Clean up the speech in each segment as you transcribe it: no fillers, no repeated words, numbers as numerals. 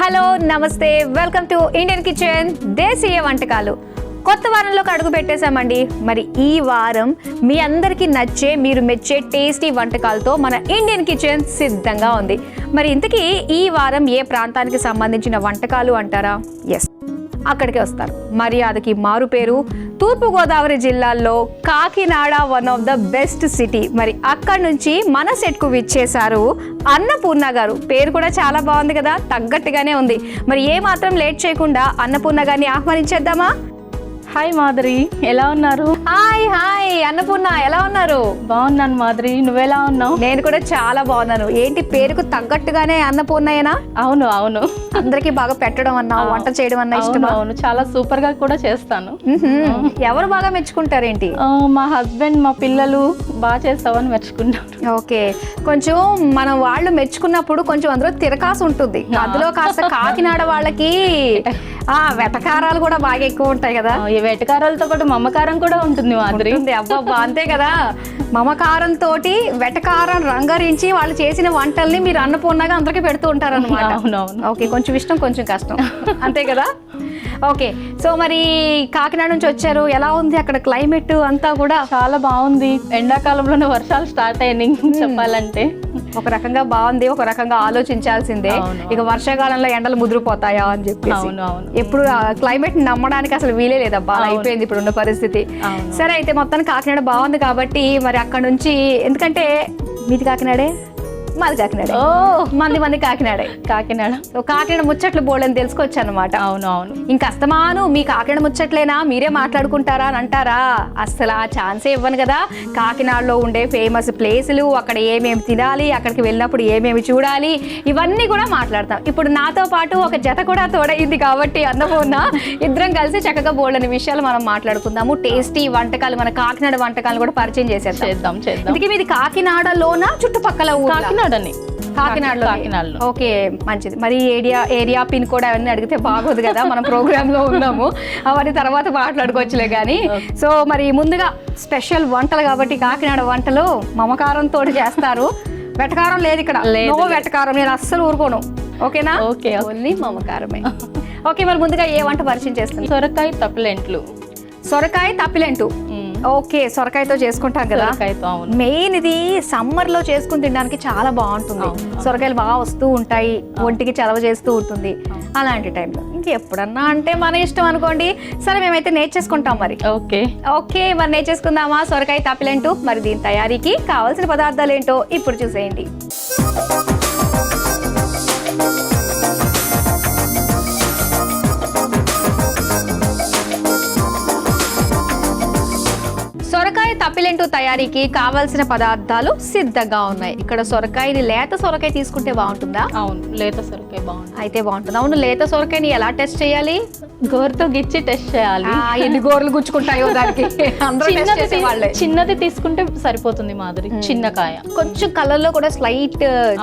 Hello నమస్తే, welcome to Indian kitchen దేశీయ వంటకాలు. కొత్త వారంలోకి అడుగు పెట్టేశామండి. మరి ఈ వారం మీ అందరికీ నచ్చే, మీరు మెచ్చే టేస్టీ వంటకాలతో మన ఇండియన్ కిచెన్ సిద్ధంగా ఉంది. మరి ఇంతకీ ఈ వారం ఏ ప్రాంతానికి సంబంధించిన వంటకాలు అంటారా? ఎస్, అక్కడికే వస్తారు. మర్యాదకి మారు పేరు తూర్పుగోదావరి జిల్లాలో Kakinada, one of the best city. మరి అక్కడి నుంచి మన సెట్కు విచ్చేశారు అన్నపూర్ణ గారు. పేరు కూడా చాలా బాగుంది కదా, తగ్గట్టుగానే ఉంది. మరి ఏ మాత్రం లేట్ చేయకుండా అన్నపూర్ణ గారిని ఆహ్వానించేద్దామా? హాయ్ మాధురి, ఎలా ఉన్నారు? హాయ్ హాయ్ అన్నపూర్ణ, ఎలా ఉన్నారు? బాగున్నాను మాధురి, నువ్వెలా ఉన్నావు? నేను కూడా చాలా బాగున్నాను. ఏంటి పేరుకు తగ్గట్టుగానే అన్నపూర్ణయేనా? అవును అవును, అందరికి బాగా పెట్టడం అన్నా, వంట చేయడం అన్నా ఇష్టం? అవును, చాలా సూపర్ గా కూడా చేస్తాను. ఎవరు బాగా మెచ్చుకుంటారేంటి? మా హస్బెండ్, మా పిల్లలు బాగా చేస్తావని మెచ్చుకుంటారు. ఓకే, కొంచెం మనం వాళ్ళు మెచ్చుకున్నప్పుడు కొంచెం అందులో తిరకాసు ఉంటుంది. అందులో కాస్త కాకినాడ వాళ్ళకి వెటకారాలు కూడా బాగా ఎక్కువ ఉంటాయి కదా. ఈ వెటకారాలతో పాటు మమకారం కూడా ఉంటుంది మాధురి. అబ్బా, అంతే కదా. మమకారంతో వెటకారం రంగరించి వాళ్ళు చేసిన వంటల్ని మీరు అన్నపూర్ణగా అందరికీ పెడుతూ ఉంటారు అనమాట. అవునవును. ఓకే, కొంచెం ఇష్టం కొంచెం కష్టం, అంతే కదా. ఓకే, సో మరి కాకినాడ నుంచి వచ్చారు, ఎలా ఉంది అక్కడ క్లైమేట్ అంతా? కూడా చాలా బాగుంది. ఎండాకాలంలోనే వర్షాలు స్టార్ట్ అయినాయి చెప్పాలంటే. ఒక రకంగా బాగుంది, ఒక రకంగా ఆలోచించాల్సిందే. ఇక వర్షాకాలంలో ఎండలు ముదిరిపోతాయా అని చెప్పేసి ఎప్పుడు క్లైమేట్ నమ్మడానికి అసలు వీలే లేదబ్బా, అయిపోయింది ఇప్పుడున్న పరిస్థితి. సరే, అయితే మొత్తానికి కాకినాడ బాగుంది కాబట్టి మరి అక్కడ నుంచి, ఎందుకంటే మీది కాకినాడే, మాది కాకినాడే, మంది కాకినాడే. కాకినాడ ముచ్చట్లు బోల్డని తెలుసుకోవచ్చు అనమాట. అవును అవును. ఇంకా అస్తమాను మీ కాకినాడ ముచ్చట్లేనా, మీరే మాట్లాడుకుంటారా అని అంటారా? అసలు ఆ ఛాన్సే ఇవ్వను కదా. కాకినాడలో ఉండే ఫేమస్ ప్లేసులు, అక్కడ ఏమేమి తినాలి, అక్కడికి వెళ్ళినప్పుడు ఏమేమి చూడాలి, ఇవన్నీ కూడా మాట్లాడతాం. ఇప్పుడు నాతో పాటు ఒక జత కూడా తోడైంది కాబట్టి అన్నపూర్ణ, ఇద్దరం కలిసి చక్కగా బోల్డని విషయాలు మనం మాట్లాడుకుందాము. టేస్టీ వంటకాలు, మన కాకినాడ వంటకాలు కూడా పరిచయం చేద్దాం. ఇందుకే మీది కాకినాడలోనా చుట్టుపక్కల ఊరు? కాకినాడలో. ఓకే, మంచిది. మరి ఏరియా పిన్ కోడ్ అవన్నీ అడిగితే బాగోదు కదా, మనం ప్రోగ్రామ్ లో ఉన్నాము, అవన్నీ తర్వాత మాట్లాడుకోవచ్చులే కానీ. సో మరి ముందుగా స్పెషల్ వంటలు కాబట్టి కాకినాడ వంటలు మమకారంతో చేస్తారు. వెటకారం లేదు ఇక్కడ, నో వెటకారం, నేను అస్సలు ఊరుకోను. ఓకేనా? Okay, only మమకారమే. ఓకే, మరి ముందుగా ఏ వంట పరిచయం చేస్తాను? సొరకాయ తప్పిలెంటు. ఓకే, సొరకాయతో చేసుకుంటాం కదా. మెయిన్ ఇది సమ్మర్ లో చేసుకుని తినడానికి చాలా బాగుంటుంది. సొరకాయలు బాగా వస్తూ ఉంటాయి, ఒంటికి చలవ చేస్తూ ఉంటుంది. అలాంటి టైంలో ఇంకెప్పుడన్నా అంటే మన ఇష్టం అనుకోండి. సరే, మేమైతే నేర్చేసుకుంటాం మరి. ఓకే, మరి నేర్చేసుకుందామా సొరకాయ తప్పిలెంటు? మరి దీని తయారీకి కావాల్సిన పదార్థాలు ఏంటో ఇప్పుడు చూసేయండి. సొరకాయ తప్పిలెంటు తయారీకి కావాల్సిన పదార్థాలు సిద్ధంగా ఉన్నాయి. ఇక్కడ సొరకాయని, లేత సొరకాయ తీసుకుంటే బాగుంటుందా? అవును, లేత సొరకాయ బాగుంటుంది. అయితే బాగుంటుంది. అవును, లేత సొరకాయని ఎలా టెస్ట్ చేయాలి? గోరుతో గిచ్చి టెస్ట్ చేయాలి. ఎన్ని గోర్లు గుచ్చుకుంటాయో దానికి. చిన్నది తీసుకుంటే సరిపోతుంది మాధురి. చిన్న కాయ కొంచెం కలర్ లో కూడా స్లైట్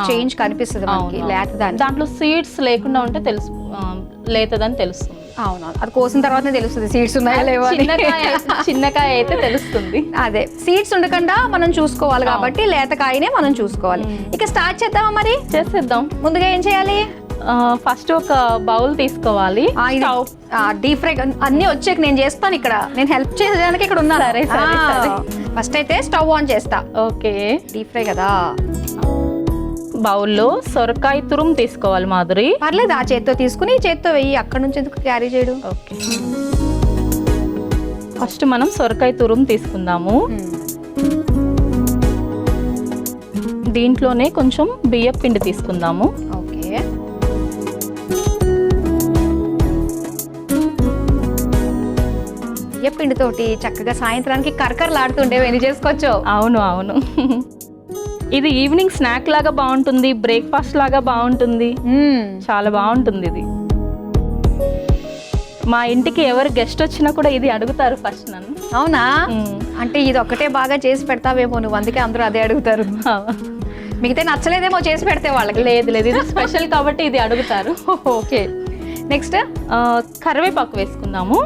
చేంజ్ కనిపిస్తుంది మనకి. లేతదాన్ని దాంట్లో సీడ్స్ లేకుండా ఉంటే తెలుసు, లేతదని తెలుస్తుంది. అవునవును, అది కోసిన తర్వాతనే తెలుస్తుంది సీడ్స్ ఉన్నాయా లేవా. చిన్నకాయ అయితే తెలుస్తుంది. అదే, సీడ్స్ ఉండకుండా మనం చూసుకోవాలి కాబట్టి లేతకాయనే మనం చూసుకోవాలి. ఇక స్టార్ట్ చేద్దామా? మరి చేసేద్దాం. ముందుగా ఏం చేయాలి? ఫస్ట్ ఒక బౌల్ తీసుకోవాలి. డీప్ ఫ్రై అన్ని వచ్చాక నేను చేస్తాను, ఇక్కడ నేను హెల్ప్ చేయడానికి ఇక్కడ ఉన్నా. ఫస్ట్ అయితే స్టవ్ ఆన్ చేస్తా. ఓకే, డీప్ ఫ్రై కదా. బౌల్లో సొరకాయ తురుము తీసుకోవాలి మాధురి. పర్లేదు, ఆ చేత్తో తీసుకుని చేత్తో వెయ్యి, అక్కడ నుంచి ఎందుకు క్యారీ చేయడం. ఓకే, ఫస్ట్ మనం సొరకాయ తురుము తీసుకుందాము. దీంట్లోనే కొంచెం బియ్యం పిండి తీసుకుందాము. ఓకే, బియ్యం పిండితోటి చక్కగా సాయంత్రానికి కరకరలాడుతుండే వెని చేసుకోవచ్చు. అవును అవును, ఇది ఈవినింగ్ స్నాక్ లాగా బాగుంటుంది, బ్రేక్ఫాస్ట్ లాగా బాగుంటుంది, చాలా బాగుంటుంది ఇది. మా ఇంటికి ఎవరు గెస్ట్ వచ్చినా కూడా ఇది అడుగుతారు ఫస్ట్ నన్ను. అవునా? అంటే ఇది ఒక్కటే బాగా చేసి పెడతావేమో నువ్వు, అందుకే అందరూ అదే అడుగుతారు. మిగతా నచ్చలేదేమో చేసి పెడితే వాళ్ళకి. లేదు, ఇది స్పెషల్ కాబట్టి ఇది అడుగుతారు. ఓకే, నెక్స్ట్ కరివేపాకు వేసుకుందాము.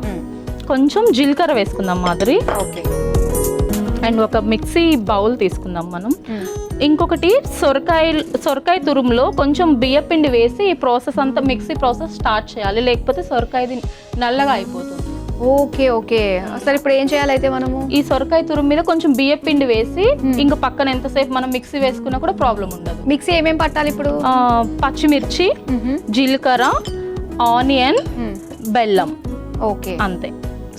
కొంచెం జీలకర్ర వేసుకుందాం మాధురి. ఓకే, అండ్ ఒక మిక్సీ బౌల్ తీసుకుందాం మనం. ఇంకొకటి సొరకాయ తురుములో కొంచెం బియ్యపిండి వేసి ఈ ప్రాసెస్ అంతా మిక్సీ ప్రాసెస్ స్టార్ట్ చేయాలి, లేకపోతే సొరకాయది నల్లగా అయిపోతుంది. ఓకే ఓకే, అసలు ఇప్పుడు ఏం చేయాలి అయితే మనము? ఈ సొరకాయ తురుము మీద కొంచెం బియ్యపిండి వేసి ఇంకా పక్కన ఎంతసేపు మనం మిక్సీ వేసుకున్నా కూడా ప్రాబ్లం ఉండదు. మిక్సీ ఏమేమి పట్టాలి ఇప్పుడు? పచ్చిమిర్చి, జీలకర్ర, ఆనియన్, బెల్లం, ఓకే అంతే,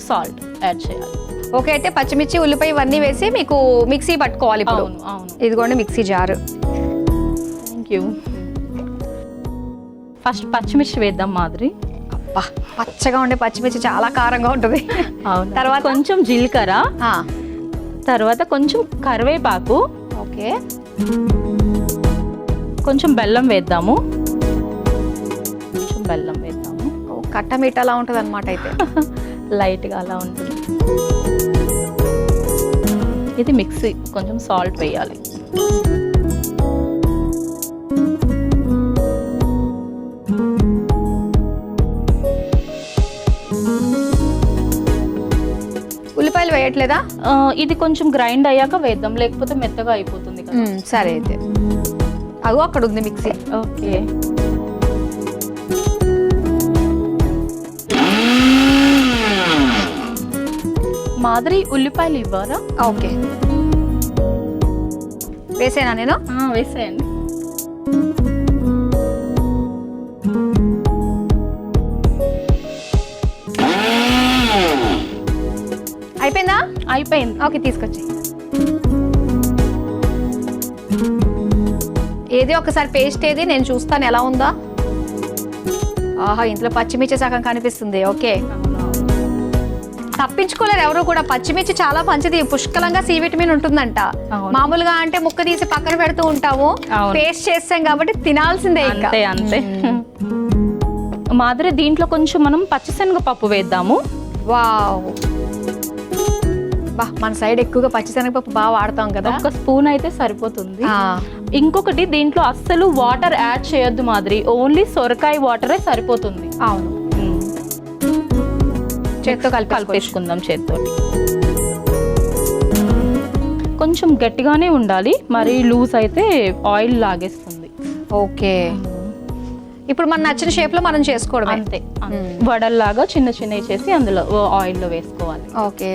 సాల్ట్ యాడ్ చేయాలి. ఓకే, అయితే పచ్చిమిర్చి, ఉల్లిపాయ ఇవన్నీ వేసి మీకు మిక్సీ పట్టుకోవాలి ఇప్పుడు. అవును అవును. ఇదిగోండి mixie jar. Thank you. First పచ్చిమిర్చి వేద్దాం మాదిరి. అబ్బా, పచ్చగా ఉండే పచ్చిమిర్చి చాలా కారంగా ఉంటుంది. అవును. తర్వాత కొంచెం జీలకర్ర, తర్వాత కొంచెం కరివేపాకు, ఓకే, కొంచెం బెల్లం వేద్దాము. కొంచెం బెల్లం వేద్దాము. కట్ట మీట అలా ఉంటుంది అనమాట. అయితే లైట్గా అలా ఉంటుంది. ఇది మిక్సీ, కొంచెం సాల్ట్ వేయాలి. ఉల్లిపాయలు వేయట్లేదా? ఇది కొంచెం గ్రైండ్ అయ్యాక వేద్దాం, లేకపోతే మెత్తగా అయిపోతుంది కదా. సరే అయితే అగో అక్కడ ఉంది మిక్సీ. ఓకే, మాదిరి ఉల్లిపాయలు ఇవ్వరా? ఓకే, వేసేనా నేను? వేసేయండి. అయిపోయిందా? అయిపోయింది. ఓకే, తీసుకొచ్చి ఏది ఒకసారి పేస్ట్ ఏది నేను చూస్తాను ఎలా ఉందా. ఆహా, ఇంట్లో పచ్చిమిర్చి సగం కనిపిస్తుంది. ఓకే, తప్పించుకోలేరు ఎవరు కూడా. పచ్చిమిర్చి చాలా మంచిది, పుష్కలంగా సి విటమిన్ ఉంటుందంట. మామూలుగా అంటే ముక్క తీసి పక్కన పెడుతూ ఉంటాము, పేస్ట్ చేస్తాం కాబట్టి తినాల్సిందే. అంతే అంతే. మాదిరి దీంట్లో కొంచెం మనం పచ్చిశనగపప్పు వేద్దాము. వావ్, బా, మన సైడ్ ఎక్కువగా పచ్చిశనగపప్పు బాగా వాడతాం కదా. ఒక స్పూన్ అయితే సరిపోతుంది. ఇంకొకటి, దీంట్లో అస్సలు వాటర్ యాడ్ చేయొద్దు మాదిరి, ఓన్లీ సొరకాయ వాటరే సరిపోతుంది. అవును, చేత్తో కలిపేసుకుందాం. చేత్తో కొంచెం గట్టిగానే ఉండాలి, మరి లూజ్ అయితే ఆయిల్ లాగేస్తుంది. ఓకే, ఇప్పుడు మన నచ్చిన షేప్ లో మనం చేసుకోవడం. అంతే, వడల్లాగా చిన్న చిన్నవి చేసి అందులో ఆయిల్లో వేసుకోవాలి. ఓకే,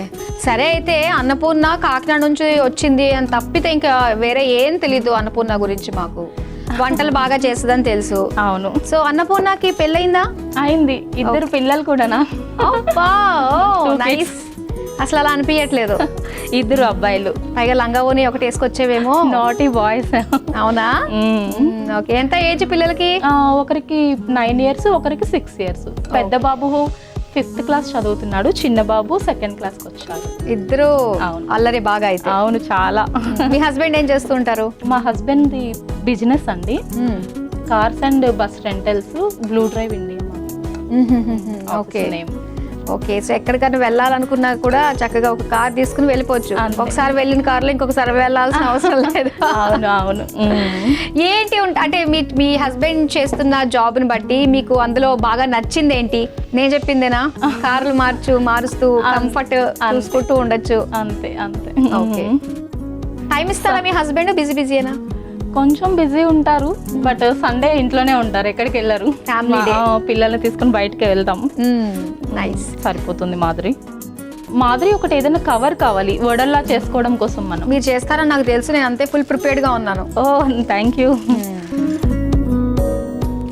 సరే అయితే అన్నపూర్ణ కాకినాడ నుంచి వచ్చింది అని తప్పితే ఇంకా వేరే ఏం తెలీదు అన్నపూర్ణ గురించి. మాకు వంటలు బాగా చేస్తుందని తెలుసు. అవును. సో అన్నపూర్ణకి పెళ్ళయిందా? అయింది, 2 పిల్లలు కూడానా? అసలు అలా అనిపించట్లేదు. 2 అబ్బాయిలు, పైగా లంగా ఓని ఒకటి వేసుకొచ్చేవేమో. Naughty boys. అవునా? ఓకే, ఎంత ఏజ్ పిల్లలకి? ఒకరికి 9 years, ఒకరికి 6 years. పెద్ద బాబు 5th class చదువుతున్నాడు, చిన్న బాబు 2nd class కి వచ్చాడు. ఇద్దరు అల్లరి బాగా అయితే. అవును, చాలా. మీ హస్బెండ్ ఏం చేస్తుంటారు? మా హస్బెండ్ బిజినెస్ అండి, cars and bus rentals, blue drive India. Okay okay, so ఎక్కడికైనా వెళ్ళాలనుకున్నా కూడా చక్కగా ఒక కార్ తీసుకుని వెళ్ళిపోవచ్చు. ఒకసారి వెళ్ళిన కార్లో ఇంకొకసారి వెళ్ళాల్సిన అవసరం లేదు. అవును అవును. ఏంటి అంటే మీ హస్బెండ్ చేస్తున్న జాబ్ని బట్టి మీకు అందులో బాగా నచ్చింది ఏంటి? నేను చెప్పిందేనా? కార్లు మారుస్తూ కంఫర్ట్ చూసుకుంటూ ఉండొచ్చు. అంతే అంతే. ఓకే, టైం ఇస్తారా మీ హస్బెండ్? బిజీనా? కొంచెం బిజీ ఉంటారు, బట్ సండే ఇంట్లోనే ఉంటారు, ఎక్కడికి వెళ్ళరు. పిల్లల్ని తీసుకుని బయటకి వెళ్తాం. నైస్, సరిపోతుంది. మాదిరి ఒకటి ఏదైనా కవర్ కావాలి వడల్లా చేసుకోవడం కోసం. మీరు చేస్తారని నాకు తెలుసు, నేను అంతే ఫుల్ ప్రిపేర్డ్ గా ఉన్నాను. ఓ థ్యాంక్ యూ.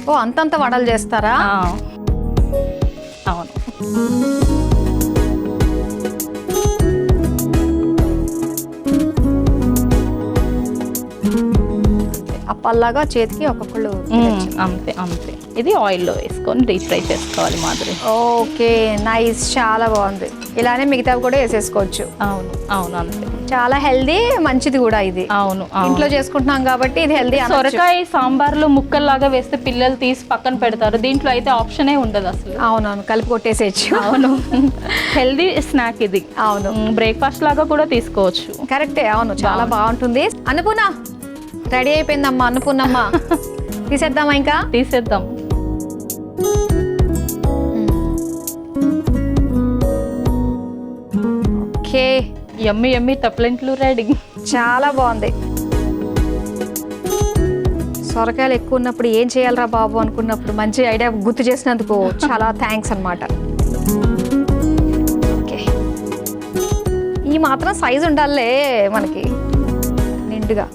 ఓ, అంతంత వడలు చేస్తారా? అవును. అప్పల్లాగా చేతికి ఒక్కొక్కళ్ళు. అంతే అంతే. ఇది ఆయిల్లో వేసుకొని డీప్ ఫ్రై చేసుకోవాలి మాదిరి. ఓకే, నైస్, చాలా బాగుంది. ఇలానే మిగతావి కూడా వేసేసుకోవచ్చు. అవును అవును, అంతే. చాలా హెల్దీ, మంచిది కూడా ఇది. అవును, ఇంట్లో చేసుకుంటున్నాం కాబట్టి ఇది హెల్దీ. సొరకాయ సాంబార్లో ముక్కల్లాగా వేస్తే పిల్లలు తీసి పక్కన పెడతారు, దీంట్లో అయితే ఆప్షనే ఉండదు అసలు. అవునవును, కలిపి కొట్టేసేయచ్చు. అవును, హెల్దీ స్నాక్ ఇది. అవును, బ్రేక్ఫాస్ట్ లాగా కూడా తీసుకోవచ్చు. కరెక్టే. అవును, చాలా బాగుంటుంది. అన్నపూర్ణ రెడీ అయిపోయిందమ్మా. అన్నపూర్ణమ్మ తీసేద్దామా? ఇంకా తీసేద్దాం. ఓకే, యమ్మీ యమ్మీ తప్పలింట్లు రెడీ. చాలా బాగుంది. సొరకాయలు ఎక్కువ ఉన్నప్పుడు ఏం చేయాలరా బాబు అనుకున్నప్పుడు మంచి ఐడియా గుర్తు చేసినందుకు చాలా థ్యాంక్స్ అన్నమాట. ఓకే, ఈ మాత్రం సైజు ఉండాలే మనకి నిండుగా.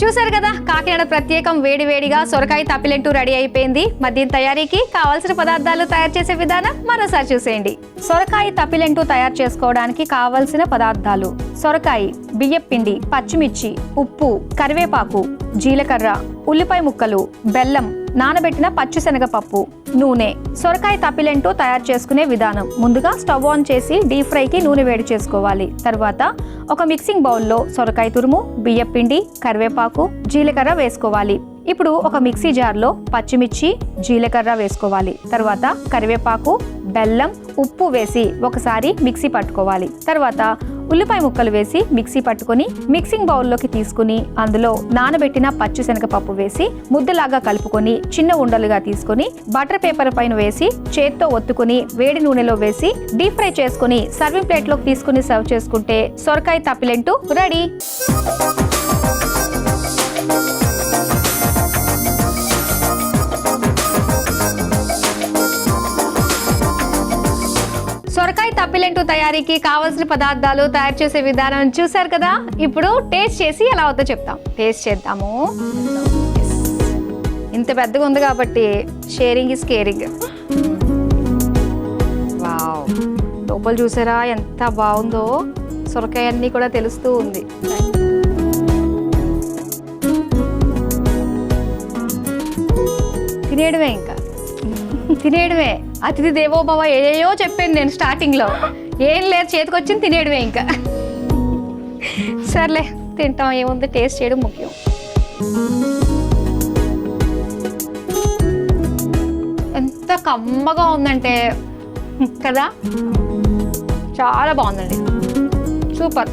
చూసారు కదా, కాకినాడ ప్రత్యేకం వేడివేడిగా సొరకాయ తప్పిలెంటు రెడీ అయిపోయింది. మరి దీని తయారీకి కావాల్సిన పదార్థాలు తయారు చేసే విధానం మరోసారి చూసేయండి. సొరకాయ తప్పిలెంటు తయారు చేసుకోవడానికి కావలసిన పదార్థాలు: సొరకాయ, బియ్యం పిండి, పచ్చిమిర్చి, ఉప్పు, కరివేపాకు, జీలకర్ర, ఉల్లిపాయ ముక్కలు, బెల్లం, నానబెట్టిన పచ్చిశనగపప్పు, నూనె. సొరకాయ తప్పిలెంటు తయారు చేసుకునే విధానం: ముందుగా స్టవ్ ఆన్ చేసి డీప్ ఫ్రైకి నూనె వేడి చేసుకోవాలి. తర్వాత ఒక మిక్సింగ్ బౌల్లో సొరకాయ తురుము, బియ్యం పిండి, కరివేపాకు, జీలకర్ర వేసుకోవాలి. ఇప్పుడు ఒక మిక్సీ జార్లో పచ్చిమిర్చి, జీలకర్ర వేసుకోవాలి. తర్వాత కరివేపాకు, బెల్లం, ఉప్పు వేసి ఒకసారి మిక్సీ పట్టుకోవాలి. తర్వాత ఉల్లిపాయ ముక్కలు వేసి మిక్సీ పట్టుకొని మిక్సింగ్ బౌల్లోకి తీసుకుని అందులో నానబెట్టిన పచ్చిశనగపప్పు వేసి ముద్దలాగా కలుపుకొని చిన్న ఉండలుగా తీసుకొని బటర్ పేపర్ పైన వేసి చేత్తో ఒత్తుకుని వేడి నూనెలో వేసి డీప్ ఫ్రై చేసుకుని సర్వింగ్ ప్లేట్లోకి తీసుకుని సర్వ్ చేసుకుంటే సొరకాయ తప్పిలెంటు రెడీ. సొరకాయ తప్పిలెంటు తయారీకి కావాల్సిన పదార్థాలు తయారు చేసే విధానం చూసారు కదా. ఇప్పుడు టేస్ట్ చేసి ఎలా అవుతుందో చెప్తాం. టేస్ట్ చేద్దాము. ఇంత పెద్దగా ఉంది కాబట్టి షేరింగ్ ఇస్ కేరింగ్. వావ్, లోపల చూసారా ఎంత బాగుందో. సొరకాయ అన్నీ కూడా తెలుస్తూ ఉంది. తినేయడమే, ఇంకా తినేయడమే. అతిథి దేవో భవ ఏయో చెప్పాను నేను స్టార్టింగ్లో. ఏం లేదు, చేతికొచ్చింది తినేయడమే ఇంకా. సర్లే తింటాం, ఏముంది, టేస్ట్ చేయడం ముఖ్యం. ఎంత కమ్మగా ఉందంటే కదా, చాలా బాగుందండి. సూపర్,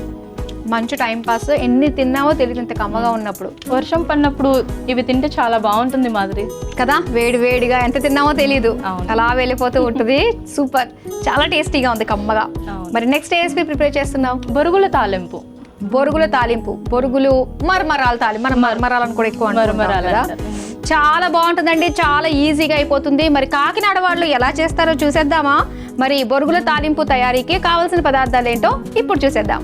మంచి టైం పాస్. ఎన్ని తిన్నామో తెలియదు ఇంత కమ్మగా ఉన్నప్పుడు. వర్షం పడినప్పుడు ఇవి తింటే చాలా బాగుంటుంది మాదిరి కదా, వేడి వేడిగా ఎంత తిన్నామో తెలీదు, అలా వెళ్ళిపోతూ ఉంటుంది. సూపర్, చాలా టేస్టీగా ఉంది, కమ్మగా. మరి నెక్స్ట్ ఏ రెసిపీ ప్రిపేర్ చేస్తున్నావు? బొరుగుల తాలింపు. బొరుగుల తాలింపు, బొరుగులు మరమరాల తాలింపు. మనం మరమరాలను కూడా ఎక్కువ అంటున్నాం కదా. చాలా బాగుంటుందండి, చాలా ఈజీగా అయిపోతుంది. మరి కాకినాడ వాళ్ళు ఎలా చేస్తారో చూసేద్దామా? మరి బొరుగుల తాలింపు తయారీకి కావాల్సిన పదార్థాలు ఏంటో ఇప్పుడు చూసేద్దాం.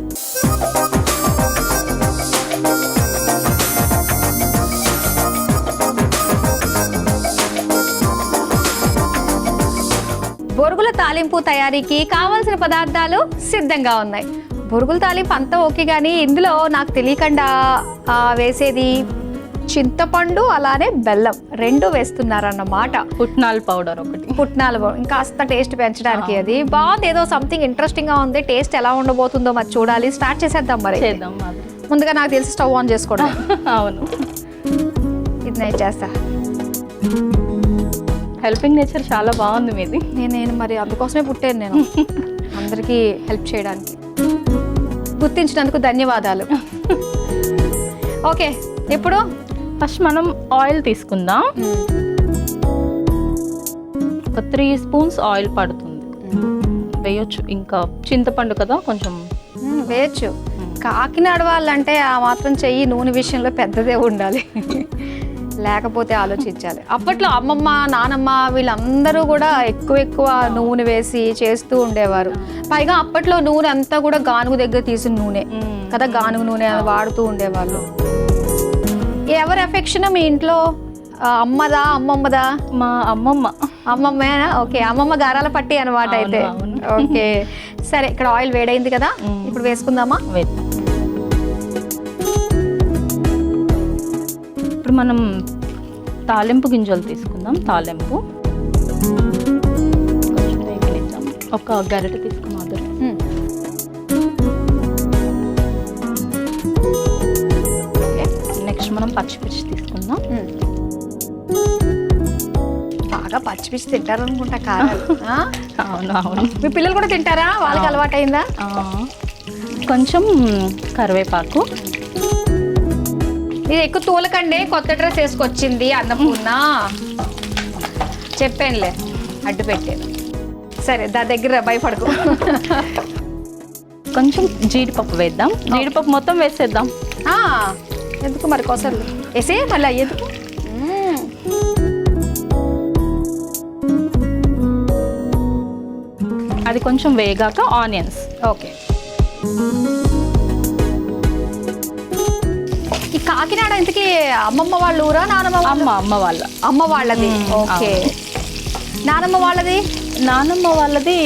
బొరుగుల తాలింపు తయారీకి కావాల్సిన పదార్థాలు సిద్ధంగా ఉన్నాయి. బొరుగుల తాలింపు అంతా ఓకే, కానీ ఇందులో నాకు తెలియకుండా వేసేది చింతపండు అలానే బెల్లం రెండు వేస్తున్నారన్నమాట. పుట్నాల పౌడర్ ఒకటి, పుట్నాల పౌడర్ ఇంకాస్త టేస్ట్ పెంచడానికి. అది బాగుంది, ఏదో సంథింగ్ ఇంట్రెస్టింగ్ గా ఉంది. టేస్ట్ ఎలా ఉండబోతుందో మరి చూడాలి. స్టార్ట్ చేసేద్దాం. మరి చేద్దాం. ముందుగా నాకు తెలిసి స్టవ్ ఆన్ చేసుకోవడం. అవును, ఇది నేను చేస్తా. హెల్పింగ్ నేచర్ చాలా బాగుంది మీది. నేను మరి అందుకోసమే పుట్టాను నేను, అందరికీ హెల్ప్ చేయడానికి. గుర్తించినందుకు ధన్యవాదాలు. ఓకే, ఇప్పుడు ఫస్ట్ మనం ఆయిల్ తీసుకుందాం. ఒక 3 స్పూన్స్ ఆయిల్ పడుతుంది, వేయొచ్చు. ఇంకా చింతపండు కదా, కొంచెం వేయచ్చు. కాకినాడ వాళ్ళంటే ఆ మాత్రం చెయ్యి నూనె విషయంలో పెద్దదే ఉండాలి, లేకపోతే ఆలోచించాలి. అప్పట్లో అమ్మమ్మ, నానమ్మ వీళ్ళందరూ కూడా ఎక్కువ నూనె వేసి చేస్తూ ఉండేవారు. పైగా అప్పట్లో నూనె అంతా కూడా గానుగు దగ్గర తీసిన నూనె కదా, గానుగు నూనె వాడుతూ ఉండేవాళ్ళు. ఎవరి ఎఫెక్షన్ మీ ఇంట్లో? అమ్మదా, అమ్మమ్మదా? మా అమ్మమ్మ. అమ్మమ్మేనా? ఓకే, అమ్మమ్మ గారాల పట్టి అనమాట అయితే. ఓకే, సరే. ఇక్కడ ఆయిల్ వేడైంది కదా, ఇప్పుడు వేసుకుందామా? ఇప్పుడు మనం తాలింపు గింజలు తీసుకుందాం. తాలింపు కొంచెం వేగనిద్దాం. ఒక గరిటె తీసుకున్నాం. నెక్స్ట్ మనం పచ్చిమిర్చి తీసుకుందాం. బాగా పచ్చిమిర్చి తింటారనుకుంటా కారాలు. అవును అవును. మీ పిల్లలు కూడా తింటారా? వాళ్ళకి అలవాటు అయిందా? కొంచెం కరివేపాకు. ఇది ఎక్కువ తూలకండి, కొత్త డ్రెస్ వేసుకొచ్చింది అన్నపూర్ణ. చెప్పానులే, అడ్డు పెట్టాను. సరే దాని దగ్గర భయపడకు. కొంచెం జీడిపప్పు వేద్దాం. జీడిపప్పు మొత్తం వేసేద్దాం. ఎందుకు మరి కొసలు వేసే మళ్ళీ ఎందుకు. అది కొంచెం వేగాక ఆనియన్స్. ఓకే. ఈ కాకినాడ ఇంతకీ అమ్మమ్మ వాళ్ళ ఊరా నానమ్మ? అమ్మ వాళ్ళది. ఓకే. నానమ్మ వాళ్ళది? నానమ్మ వాళ్ళది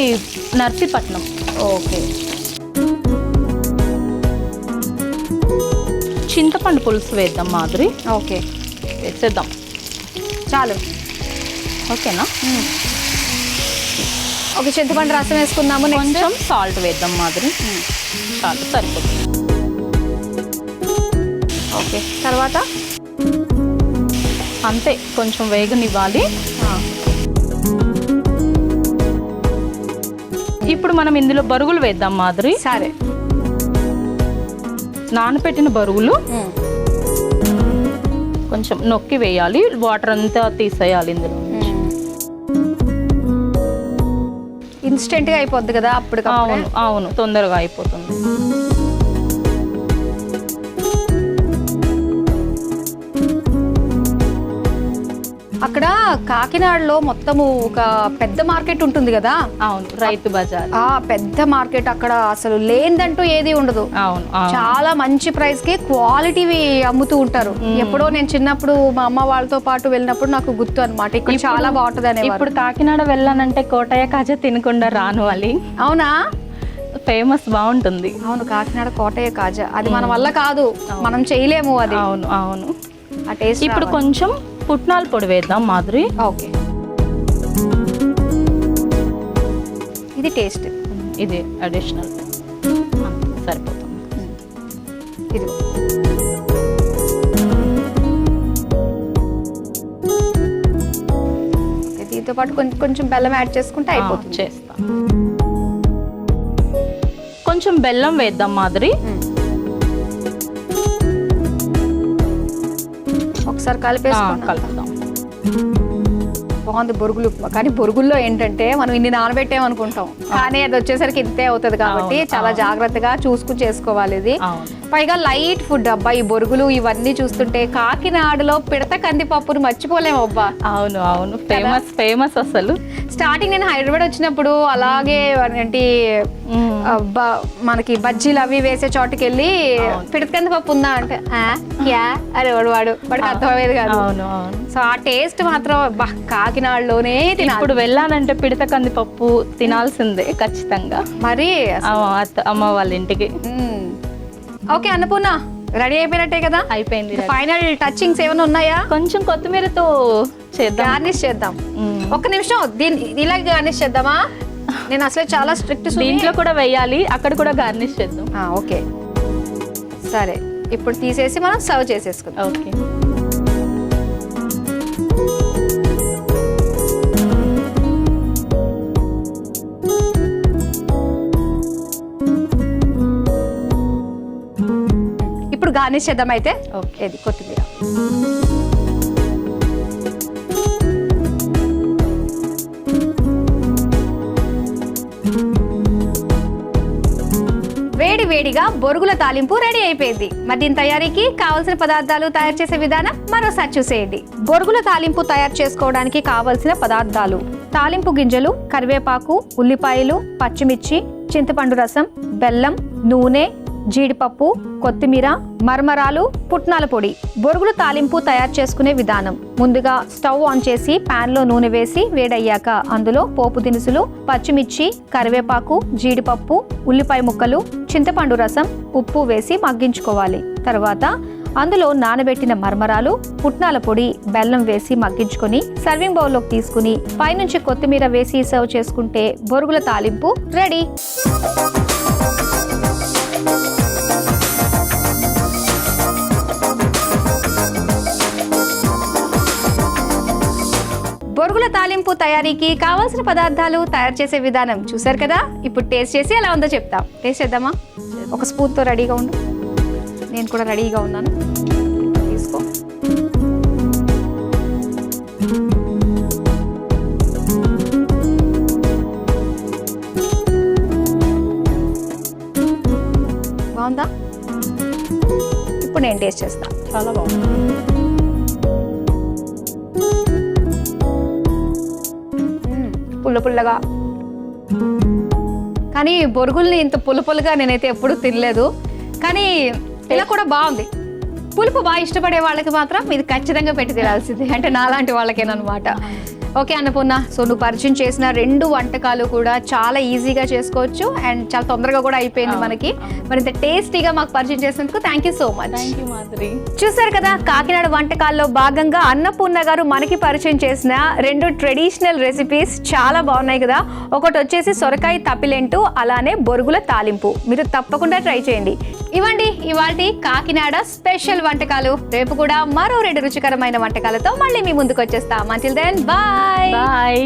నర్సీపట్నం. ఓకే. చింతపండు పులుసు వేద్దాం మాధురి. ఓకే వేసేద్దాం. చాలు. ఓకేనా? ఓకే, చింతపండు రసం వేసుకుందాము. కొంచెం సాల్ట్ వేద్దాం మాధురి. చాలు, సరిపోతుంది. ఓకే, తర్వాత అంతే, కొంచెం వేగనివ్వాలి. ఇప్పుడు మనం ఇందులో బరుగులు వేద్దాం మాధురి. సరే. నానబెట్టిన బరుగులు కొంచెం నొక్కి వేయాలి. వాటర్ అంతా తీసేయాలి ఇందులో. ఇన్స్టెంట్గా అయిపోద్ది కదా అప్పుడు. అవును అవును, తొందరగా అయిపోతుంది. అక్కడ కాకినాడలో మొత్తము ఒక పెద్ద మార్కెట్ ఉంటుంది కదా. అవును, రైతు బజార్. పెద్ద మార్కెట్. అక్కడ అసలు లేనిదంటూ ఏది ఉండదు. అవును, చాలా మంచి ప్రైస్ కి క్వాలిటీవి అమ్ముతూ ఉంటారు. ఎప్పుడో నేను చిన్నప్పుడు మా అమ్మ వాళ్ళతో పాటు వెళ్ళినప్పుడు నాకు గుర్తు అన్నమాట. ఇక్కడ చాలా బాగుంటుంది అనేవారు. ఇప్పుడు కాకినాడ వెళ్ళానంటే కోటయ్య కాజా తినకుండా రాను వాళ్ళు. అవునా? ఫేమస్, బాగుంటుంది. అవును, కాకినాడ కోటయ్య కాజా అది మన వల్ల కాదు, మనం చేయలేము అది. అవును అవును. ఆ టేస్ట్. ఇప్పుడు కొంచెం పుట్నాల పొడి వేద్దాం మాధురి. ఓకే, ఇది టేస్ట్. ఇది అడిషనల్, సరిపోతుంది. ఇది దీంతో పాటు కొంచెం బెల్లం యాడ్ చేసుకుంటే అయిపోతుంది. చేస్తాం. కొంచెం బెల్లం వేద్దాం మాధురి. ఒకసారి కలుపుదాం. బాగుంది బొరుగులు. కానీ బొరుగుల్లో ఏంటంటే మనం ఇన్ని నానబెట్టామనుకుంటాం, కానీ అది వచ్చేసరికి ఇంతే అవుతుంది. కాబట్టి చాలా జాగ్రత్తగా చూసుకుని చేసుకోవాలి ఇది. పైగా లైట్ ఫుడ్ అబ్బా. ఈ బొరుగులు ఇవన్నీ చూస్తుంటే కాకినాడలో పిడత కందిపప్పును మర్చిపోలేము అబ్బా. అవును అవును, ఫేమస్ ఫేమస్ అసలు. స్టార్టింగ్ నేను హైదరాబాద్ వచ్చినప్పుడు అలాగే ఏంటి మనకి బజ్జీలు అవి వేసే చోటుకి వెళ్ళి పిడత కందిపప్పు ఉందా అంటే అరే వాడికి అర్థమయ్యేది కాదు. సో ఆ టేస్ట్ మాత్రం కాకినాడలోనే తినాలి. ఇప్పుడు వెళ్ళానంటే పిడత కందిపప్పు తినాల్సిందే ఖచ్చితంగా. మరి అమ్మ వాళ్ళ ఇంటికి. ఓకే అన్నపూర్ణ, రెడీ అయిపోయినట్టే కదా? అయిపోయింది. ఫైనల్ టచింగ్స్ ఏమైనా ఉన్నాయా? కొంచెం కొత్తిమీరతో చేద్దాం, గార్నిష్ చేద్దాం. ఒక్క నిమిషం, దీన్ని ఇలా గార్నిష్ చేద్దామా? నేను అసలు చాలా స్ట్రిక్ట్. దీంట్లో కూడా వేయాలి, అక్కడ కూడా గార్నిష్ చేద్దాం. ఓకే సరే, ఇప్పుడు తీసేసి మనం సర్వ్ చేసేసుకుందాం. ఓకే. ఇప్పుడు గార్నిష్ చేద్దాం అయితే. ఏది కొత్తిమీర. వేడి వేడిగా బొరుగుల తాలింపు రెడీ అయిపోయింది. మరి దీని తయారీకి కావలసిన పదార్థాలు, తయారు చేసే విధానం మరోసారి చూసేయండి. బొరుగుల తాలింపు తయారు చేసుకోవడానికి కావలసిన పదార్థాలు: తాలింపు గింజలు, కరివేపాకు, ఉల్లిపాయలు, పచ్చిమిర్చి, చింతపండు రసం, బెల్లం, నూనె, జీడిపప్పు, కొత్తిమీర, మరమరాలు, పుట్నాల పొడి. బొరుగుల తాలింపు తయారు చేసుకునే విధానం: ముందుగా స్టవ్ ఆన్ చేసి పాన్ లో నూనె వేసి వేడయ్యాక అందులో పోపు దినుసులు, పచ్చిమిర్చి, కరివేపాకు, జీడిపప్పు, ఉల్లిపాయ ముక్కలు, చింతపండు రసం, ఉప్పు వేసి మగ్గించుకోవాలి. తర్వాత అందులో నానబెట్టిన మరమరాలు, పుట్నాల పొడి, బెల్లం వేసి మగ్గించుకొని సర్వింగ్ బౌల్లోకి తీసుకుని పైనుంచి కొత్తిమీర వేసి సర్వ్ చేసుకుంటే బొరుగుల తాలింపు రెడీ. బొరుగుల తాలింపు తయారీకి కావాల్సిన పదార్థాలు, తయారు చేసే విధానం చూసారు కదా. ఇప్పుడు టేస్ట్ చేసి ఎలా ఉందో చెప్తాం. టేస్ట్ చేద్దామా? ఒక స్పూన్తో రెడీగా ఉండు. నేను కూడా రెడీగా ఉన్నాను. తీసుకో. బాగుందా? ఇప్పుడు నేను టేస్ట్ చేస్తాను. చాలా బాగుంది. పుల్లగా, కానీ బొరుగుల్ని ఇంత పులుపులుగా నేనైతే ఎప్పుడు తినలేదు. కానీ ఇలా కూడా బాగుంది. పులుపు బాగా ఇష్టపడే వాళ్ళకి మాత్రం ఇది ఖచ్చితంగా పెట్టి తినాల్సింది, అంటే నాలాంటి వాళ్ళకేనమాట. ఓకే అన్నపూర్ణ, సో నువ్వు పరిచయం చేసిన 2 వంటకాలు కూడా చాలా ఈజీగా చేసుకోవచ్చు అండ్ చాలా తొందరగా కూడా అయిపోయింది మనకి. మరింత టేస్టీగా మాకు పరిచయం చేసినందుకు thank you so much. Thank you Madhuri. చూసారు కదా, కాకినాడ వంటకాల్లో భాగంగా అన్నపూర్ణ గారు మనకి పరిచయం చేసిన 2 ట్రెడిషనల్ రెసిపీస్ చాలా బాగున్నాయి కదా. ఒకటి వచ్చేసి సొరకాయ తప్పిలెంటు, అలానే బొరుగుల తాలింపు. మీరు తప్పకుండా ట్రై చేయండి. ఇవ్వండి ఇవాల్టి కాకినాడ స్పెషల్ వంటకాలు. రేపు కూడా మరో 2 రుచికరమైన వంటకాలతో మళ్ళీ మీ ముందుకు వచ్చేస్తాం. Until then bye.